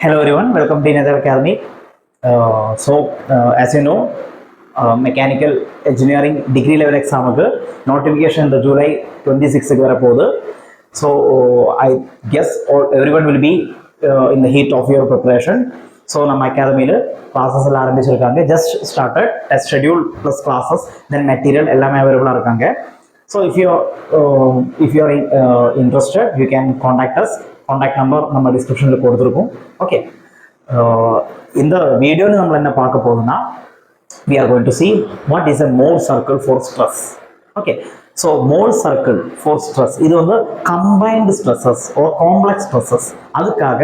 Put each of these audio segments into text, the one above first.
Hello everyone, welcome to another academy. As you know, mechanical engineering degree level exam notification the July 26th varapodhu. So I guess everyone will be in the heat of your preparation. So ನಮ್ಮ academy classes எல்லாம் ஆரம்பிச்சிருக்காங்க. Just started test schedule plus classes, then material எல்லாமே available இருக்காங்க. So if you are interested, you can contact us. Contact number நம்ம descriptionல கொடுத்திருக்கோம். Okay. இந்த வீடியோல நம்ம என்ன பார்க்க போறோம்னா we are going to see what is a mole circle for stress. Okay. So mole circle for stress இது வந்து combined stresses or complex stresses அதுக்காக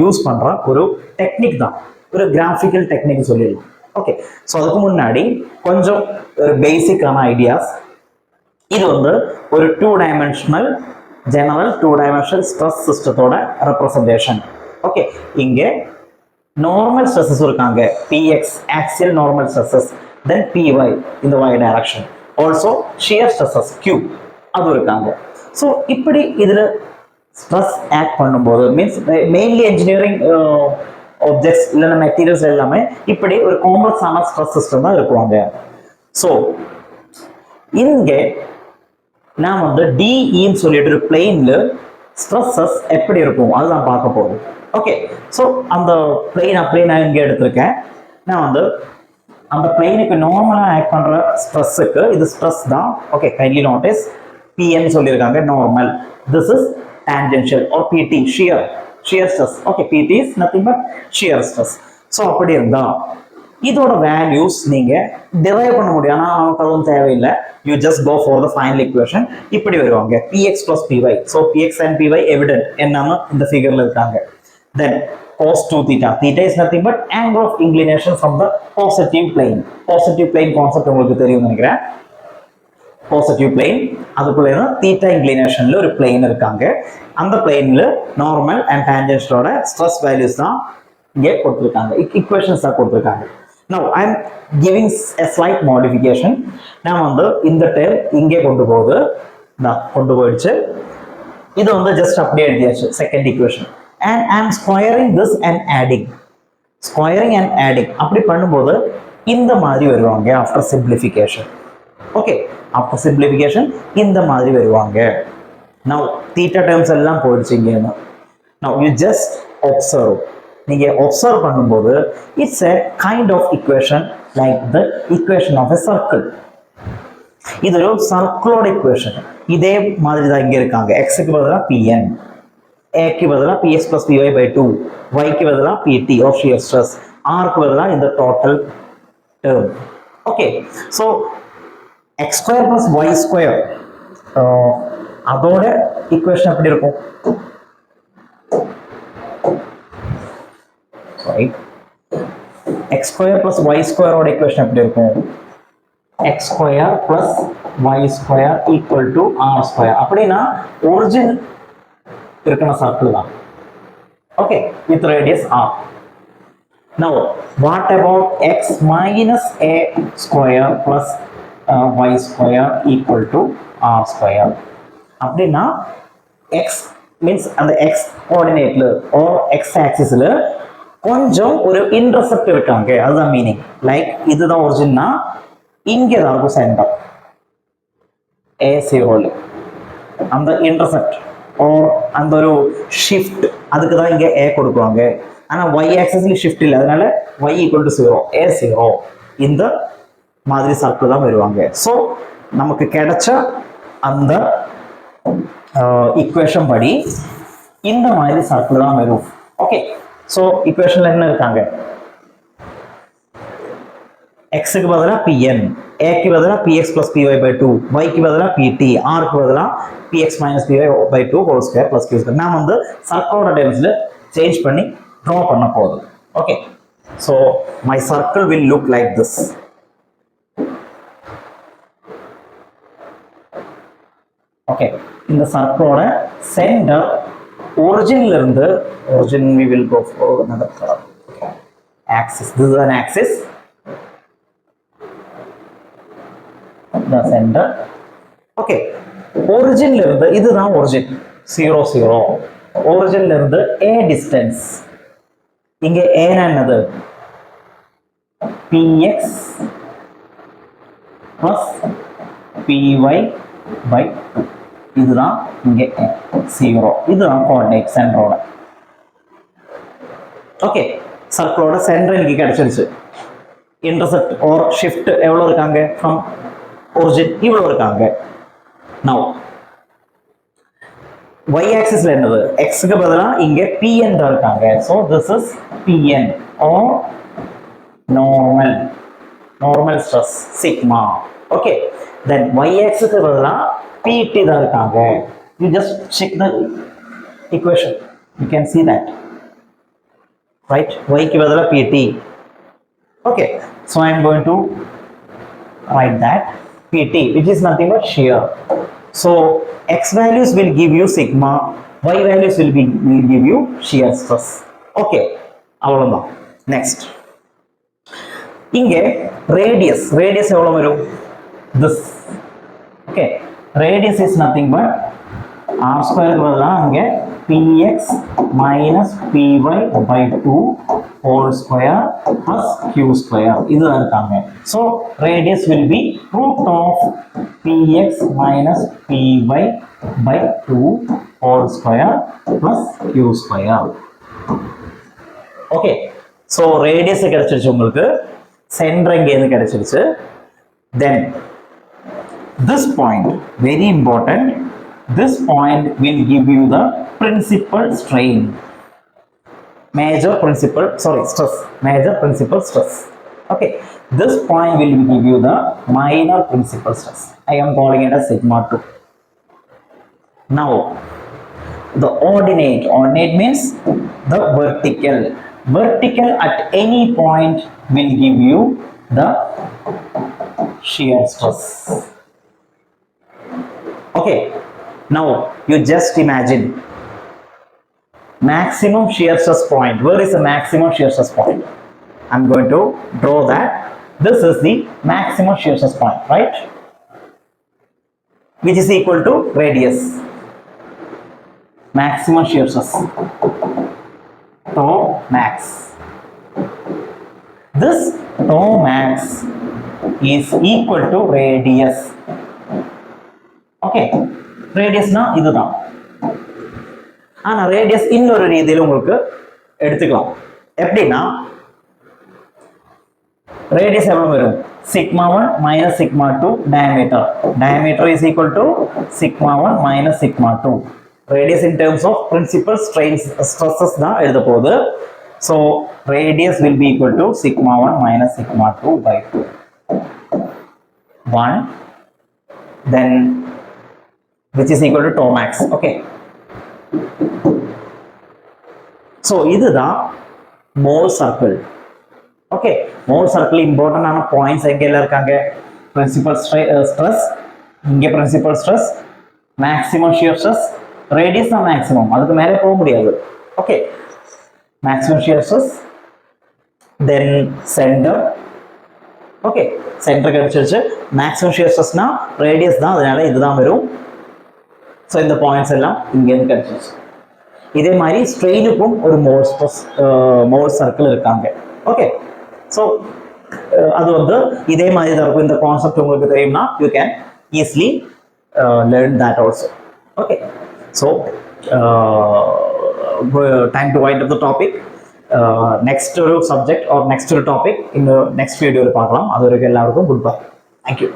யூஸ் பண்ற ஒரு டெக்னிக் தான், ஒரு கிராஃபிக்கல் டெக்னிக் சொல்லிடலாம். ஓகே, ஸோ அதுக்கு முன்னாடி கொஞ்சம் ஒரு பேசிக்கான ஐடியாஸ். இது வந்து ஒரு ஜெனரல் டூ டைமென்ஷனல் ஸ்ட்ரெஸ் சிஸ்டத்தோட ரெப்ரசன்டேஷன். ஓகே, இங்கே நார்மல் ஸ்ட்ரெஸஸ் இருக்காங்க, PX axial normal stresses, then PY இந்த Y direction, also shear stresses Q அது இருக்காங்க. ஸோ இப்படி இதில் ஸ்ட்ரெஸ் ஆக்ட் பண்ணும்போது மீன்ஸ் மெயின்லி என்ஜினியரிங் ஆப்ஜெக்ட்ஸ் இல்லைன்னா மெட்டீரியல்ஸ் எல்லாமே இப்படி ஒரு காம்ப்ளெக்ஸான ஸ்ட்ரெஸ் சிஸ்டம் தான் இருக்குவாங்க. ஸோ இங்கே நான் வந்து டிஇன்னு சொல்லிட்டு ஒரு பிளெயின்ல ஸ்ட்ரெஸ்ஸஸ் எப்படி இருக்கும் அதுதான் பார்க்க போகிறோம். ஓகே, ஸோ அந்த பிளெயின் அப்படியே நான் இங்கே எடுத்திருக்கேன். நான் வந்து அந்த பிளெயினுக்கு நார்மலாக ஆக்ட் பண்ணுற ஸ்ட்ரெஸ்ஸுக்கு இது ஸ்ட்ரெஸ் தான். ஓகே, கைண்ட்லி நோட்டீஸ் பிஎன்னு சொல்லியிருக்காங்க normal. This is tangential or PT, shear stress. Okay, PT is nothing but shear stress. So அப்படி இருந்தா இதோட வேல்யூஸ் நீங்க டிரைவ் பண்ண முடியும், ஆனால் நமக்கு அதுவும் தேவையில்லை. You just go for the final equation. இப்படி வருவாங்க px plus py. So px and py evident என்னன்னு இந்த ஃபிகர்ல இருக்காங்க. Then cos 2 theta. Theta is nothing but angle of inclination from the positive plane. Positive plane concept உங்களுக்கு தெரியும் நினைக்கிறேன். Positive plane அதுக்குள்ள தீட்டா இன்க்ளினேஷன்ல ஒரு பிளேன் இருக்காங்க. அந்த பிளேன்ல நார்மல் அண்ட் டான்ஜென்ஷனோட ஸ்ட்ரெஸ் வேல்யூஸ் தான் இங்கே கொடுத்துருக்காங்க, ஈக்குவேஷன்ஸ் தான் கொடுத்துருக்காங்க. Now I am giving a slight modification. நான் வந்து இந்த டேர்ம் இங்கே கொண்டு போயிடுச்சு. இது வந்து ஜஸ்ட் அப்படியே எழுதியாச்சு second equation. and I am squaring this and adding. அப்படி பண்ணும்போது இந்த மாதிரி வருவாங்க after simplification. Okay, after simplification இந்த மாதிரி வருவாங்க. நவ் தீட்டா டேர்ம்ஸ் எல்லாம் போயிடுச்சிங்க. Now you just observe. நீங்க ஒப்சர்வ் பண்ணும்போது it's a kind of equation like the equation of a circle. இது ஒரு சர்க்கிளோட ஈக்குவேஷன். இதே மாதிரி தான் இங்க இருக்காங்க. எக்ஸுக்கு பதிலாக பிஎன், ஏக்கு பதிலாக பிஎஸ் பிளஸ் பிஒய் பை 2, ஒய்க்கு பதிலாக பிடி ஆஃப் ஷியர் ஸ்ட்ரெஸ், ஆருக்கு பதிலாக இந்த total term. Okay, so x square plus y square அதோட ஈக்குவேஷன் எப்படி இருக்கும்? x square plus y square ஓட ஈக்குவேஷன் எப்படி இருக்கும்? x square plus y square equal to r square. அப்படின்னா ஒரிஜின் இருக்கிற சர்க்கிள் தான். Okay, with radius r. Now what about x minus a square plus y square equal to r square? அப்படின்னா x means அந்த x coordinateல or x axisல கொஞ்சம் ஒரு intercept இருக்காங்க, அதுதான் meaning. Like இதுதான் ஒரிஜின்னா இங்கே தான் இருக்கும் சென்டர் A0ல அந்த இன்டர்செப்ட் or அந்த ஒரு ஷிஃப்ட், அதுக்கு தான் இங்கே A கொடுக்குவாங்க. ஆனால் y axisல ஷிஃப்ட் இல்லை, அதனால y equal to 0, A0 இந்த மாதிரி சர்க்கிள் தான் வருவாங்க. ஸோ நமக்கு கிடைச்ச அந்த ஈக்குவேஷன் படி இந்த மாதிரி சர்க்கிள் தான் வரும். ஓகே, ஸோ ஈக்குவேஷன்ல என்ன இருக்காங்க? எக்ஸுக்கு பதிலாக பிஎன், ஏக்கு பதிலாக பிஎக்ஸ் பிளஸ் பிஒய் பை 2, ஒய்க்கு பதிலாக பிடி, ஆருக்கு பதிலாக px minus py by 2 whole square plus q square. நான் வந்து சர்க்கிளோட டேர்ம்ஸில் சேஞ்ச் பண்ணி ட்ரா பண்ண போதும். Okay, so my circle will look like this. Okay, இந்த சர்க்கிளோட சென்டர் ஒரிஜின்ல இருந்து we will go for another color. Axis, this is an axis, the center. Okay, ஒரிஜின்ல இருந்து இதுதான் ஒரிஜின் 0 0. ஒரிஜின்ல இருந்து a distance இங்க ஏன்னா என்னது px plus py by 2 இதுதான் இங்க 0 இதுதான் கோஆர்டினேட் சென்டரோட ஓகே சர்க்கிளோட சென்டர் எனக்கு கிடைச்சிருச்சு இன்டர்செக்ட் ஆர் ஷிஃப்ட் எவ்வளவு இருக்காங்க from origin இவ்வளவு இருக்காங்க now y axis ல என்னது x க்கு பதிலா இங்க pn தான் இருக்காங்க so this is pn or normal stress sigma okay then y axis க்கு பதிலா pt தான் இருக்காங்க you just check the equation you can see that right y க்கு பதிலா pt okay so I am going to write that pt which is nothing but shear so x values will give you sigma y values will give you shear stress okay அவ்வளவுதான் next இங்க radius எவ்வளவு வரும் this okay radius is nothing but r square க்கு பதிலா அங்க px minus py by 2 whole square plus q square இதுதான் இருக்காங்க so radius will be root of px minus py by 2 whole square plus q square okay so radius கிடைச்சிருச்சு உங்களுக்கு centre இங்க இருந்து கிடைச்சிருச்சு then this point very important this point will give you the principal strain major principal stress okay this point will give you the minor principal stress I am calling it as sigma 2 now the ordinate means the vertical at any point will give you the shear stress okay now you just imagine maximum shear stress point where is the maximum shear stress point I'm going to draw that this is the maximum shear stress point right which is equal to radius maximum shear stress tau max this tau max is equal to radius okay radius na இதுதான் ஆனா radius இன்னொரு ரீதியில உங்களுக்கு எடுத்துக்கலாம் எப்படின்னா radius எவ்வளவு வரும் sigma 1 minus sigma 2 diameter is equal to sigma 1 minus sigma 2 radius in terms of principal stresses தான் எழுத போகுது so radius will be equal to sigma 1 minus sigma 2 by 2 1 then which is equal to tau max okay so இதுதான் mole circle okay mole circle important ஆன points எங்கெல்லாம் இருக்காங்க principal stress இங்க principal stress maximum shear stress radius தான் maximum அதுக்கு மேலே போக முடியாது okay maximum shear stress then center okay center கிடைச்சிருச்சு maximum shear stress னா radius தான் அதனால இதுதான் வரும் so இந்த பாயிண்ட்ஸ் எல்லாம் இங்க இருந்து கிடைச்சிருச்சு இதே மாதிரி ஸ்ட்ரெயினுக்கும் ஒரு மோல் சர்க்கிள் இருக்காங்க ஓகே ஸோ அது வந்து இதே மாதிரி தான் இருக்கும் இந்த கான்செப்ட் உங்களுக்கு தெரியும்னா you can easily learn that also okay so time to wind up the topic next ஒரு சப்ஜெக்ட் ஆர் நெக்ஸ்ட் ஒரு டாபிக் இந்த நெக்ஸ்ட் வீடியோவில் பார்க்கலாம் அது வரைக்கும் எல்லாருக்கும் குட் பை தேங்க்யூ